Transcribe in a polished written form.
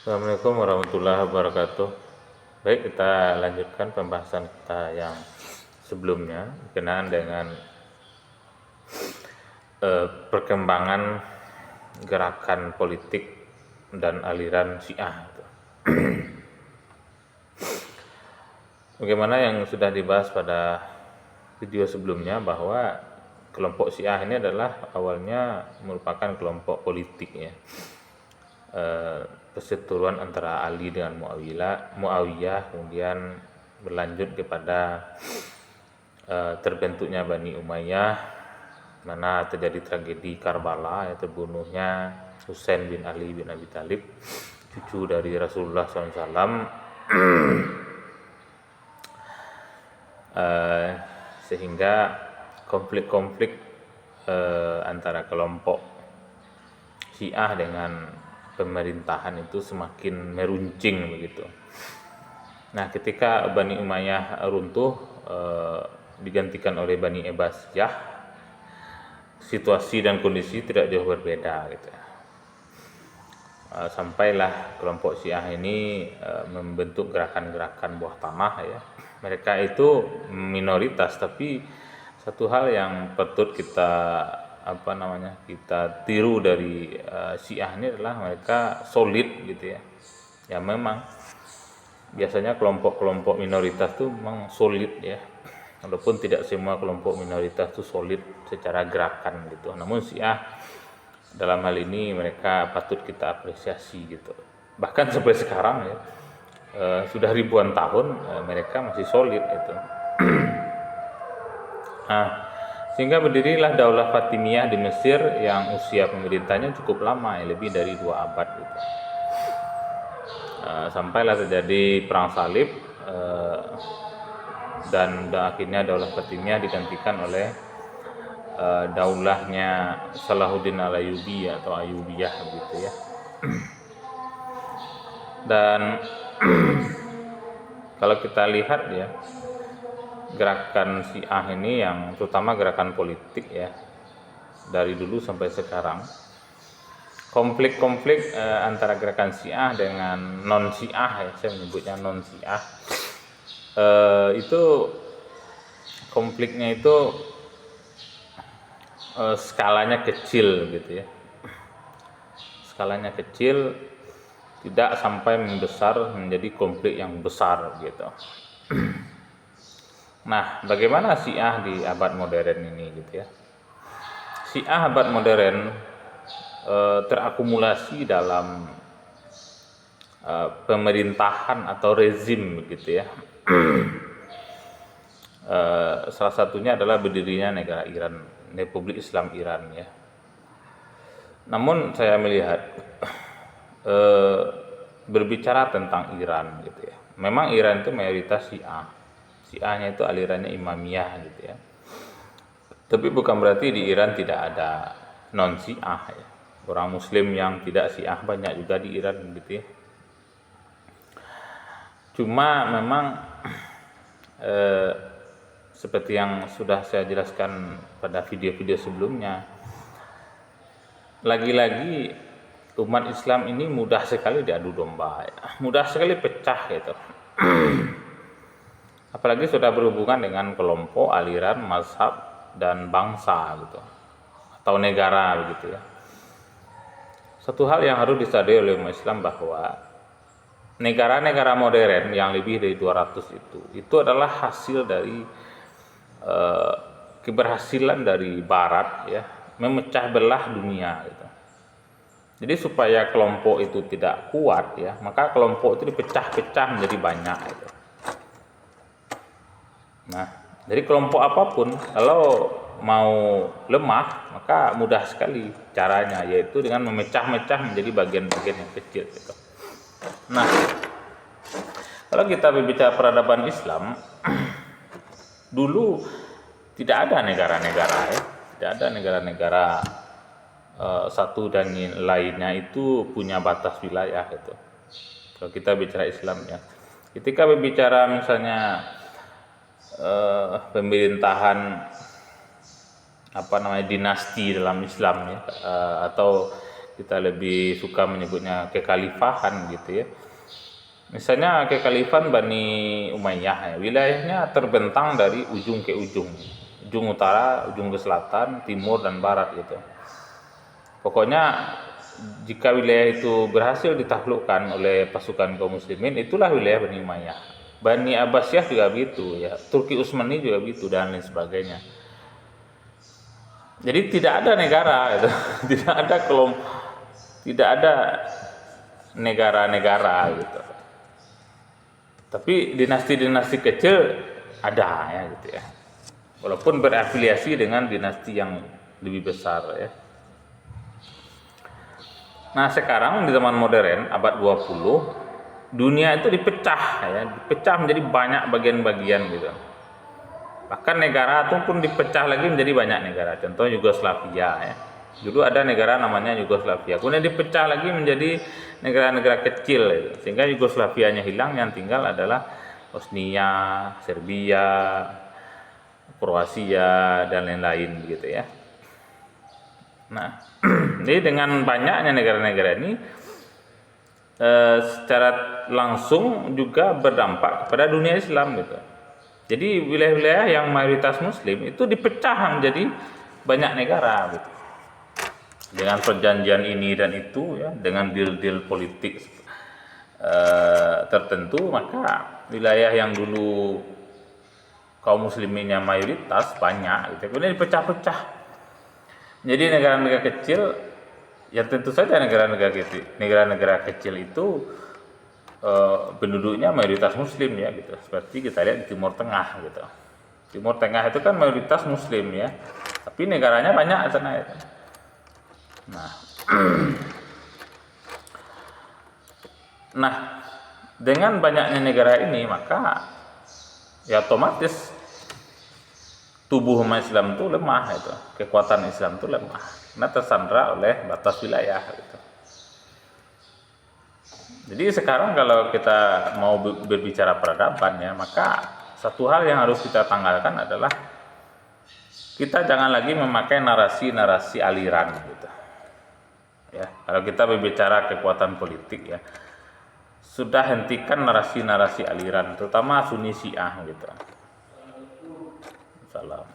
Assalamualaikum warahmatullahi wabarakatuh. Baik, kita lanjutkan pembahasan kita yang sebelumnya berkenaan dengan perkembangan gerakan politik dan aliran Syiah. Bagaimana yang sudah dibahas pada video sebelumnya bahwa kelompok Syiah ini adalah awalnya merupakan kelompok politik ya. Perseteruan antara Ali dengan Muawiyah kemudian berlanjut kepada terbentuknya Bani Umayyah, mana terjadi tragedi Karbala, terbunuhnya Husain bin Ali bin Abi Thalib, cucu dari Rasulullah SAW. Sehingga konflik-konflik antara kelompok Syiah dengan pemerintahan itu semakin meruncing begitu. Nah, ketika Bani Umayyah runtuh digantikan oleh Bani Abbasiyah, situasi dan kondisi tidak jauh berbeda gitu. Sampailah kelompok Syiah ini membentuk gerakan-gerakan bawah tanah ya. Mereka itu minoritas, tapi satu hal yang patut kita kita tiru dari Syiah ini adalah mereka solid gitu ya. Ya memang biasanya kelompok-kelompok minoritas itu memang solid ya. Walaupun tidak semua kelompok minoritas itu solid secara gerakan gitu. Namun Syiah dalam hal ini mereka patut kita apresiasi gitu. Bahkan sampai sekarang ya sudah ribuan tahun mereka masih solid itu. Nah, sehingga berdirilah Daulah Fatimiyah di Mesir yang usia pemerintahnya cukup lama ya, lebih dari 2 abad gitu. Sampailah terjadi perang salib dan akhirnya Daulah Fatimiyah digantikan oleh daulahnya Salahuddin Al-Ayyubi atau Ayyubiyah gitu ya. Dan kalau kita lihat ya, gerakan Syiah ini yang terutama gerakan politik ya, dari dulu sampai sekarang, konflik-konflik antara gerakan Syiah dengan non Syiah ya, saya menyebutnya non Syiah, itu konfliknya itu skalanya kecil gitu ya, skalanya kecil, tidak sampai membesar menjadi konflik yang besar gitu. Nah, bagaimana Syiah di abad modern ini gitu ya? Syiah abad modern terakumulasi dalam pemerintahan atau rezim gitu ya. Salah satunya adalah berdirinya negara Iran, Republik Islam Iran ya. Namun saya melihat berbicara tentang Iran gitu ya. Memang Iran itu mayoritas Syiah. Syiahnya itu alirannya Imamiyah gitu ya. Tapi bukan berarti di Iran tidak ada non Syiah ya. Orang Muslim yang tidak Syiah banyak juga di Iran gitu ya. Cuma memang seperti yang sudah saya jelaskan pada video-video sebelumnya, lagi-lagi umat Islam ini mudah sekali diadu domba ya. Mudah sekali pecah gitu. Apalagi sudah berhubungan dengan kelompok, aliran, mazhab, dan bangsa gitu, atau negara begitu ya. Satu hal yang harus disadari oleh umat Islam bahwa negara-negara modern yang lebih dari 200 itu adalah hasil dari keberhasilan dari Barat ya, memecah belah dunia gitu. Jadi supaya kelompok itu tidak kuat ya, maka kelompok itu dipecah-pecah menjadi banyak gitu. Nah, dari kelompok apapun kalau mau lemah maka mudah sekali caranya, yaitu dengan memecah-mecah menjadi bagian-bagian yang kecil gitu. Nah, kalau kita berbicara peradaban Islam, dulu tidak ada negara-negara ya, tidak ada negara-negara satu dan lainnya itu punya batas wilayah itu. Kalau kita bicara Islam ya, ketika berbicara misalnya pemerintahan dinasti dalam Islam ya, atau kita lebih suka menyebutnya kekhalifahan gitu ya. Misalnya kekhalifahan Bani Umayyah ya, wilayahnya terbentang dari ujung ke ujung, ujung utara, ujung ke selatan, timur dan barat gitu. Pokoknya jika wilayah itu berhasil ditaklukkan oleh pasukan kaum muslimin, itulah wilayah Bani Umayyah. Bani Abbasiyah juga begitu ya, Turki Utsmani juga begitu dan lain sebagainya. Jadi tidak ada negara itu, tidak ada tidak ada negara-negara gitu. Tapi dinasti-dinasti kecil ada ya gitu ya. Walaupun berafiliasi dengan dinasti yang lebih besar ya. Nah, sekarang di zaman modern abad 20 dunia itu dipecah ya, dipecah menjadi banyak bagian-bagian gitu. Bahkan negara itu pun dipecah lagi menjadi banyak negara. Contoh Yugoslavia ya. Dulu ada negara namanya Yugoslavia. Kemudian dipecah lagi menjadi negara-negara kecil gitu. Sehingga Yugoslavianya hilang, yang tinggal adalah Bosnia, Serbia, Kroasia dan lain-lain gitu ya. Nah, jadi dengan banyaknya negara-negara ini secara langsung juga berdampak kepada dunia Islam gitu. Jadi wilayah-wilayah yang mayoritas Muslim itu dipecah menjadi banyak negara gitu. Dengan perjanjian ini dan itu ya, dengan deal-deal politik tertentu, maka wilayah yang dulu kaum musliminnya mayoritas banyak gitu, kemudian dipecah-pecah. Jadi negara-negara kecil, ya tentu saja negara-negara kecil itu penduduknya mayoritas muslim ya gitu, seperti kita lihat di Timur Tengah gitu. Timur Tengah itu kan mayoritas muslim ya, tapi negaranya banyak sana itu. Nah, nah dengan banyaknya negara ini maka ya otomatis tubuh umat Islam itu lemah itu, kekuatan Islam itu lemah karena tersandra oleh batas wilayah gitu. Jadi sekarang kalau kita mau berbicara peradaban ya, maka satu hal yang harus kita tanggalkan adalah kita jangan lagi memakai narasi-narasi aliran gitu. Ya, kalau kita berbicara kekuatan politik ya, sudah hentikan narasi-narasi aliran, terutama Sunni Syiah gitu. Salam.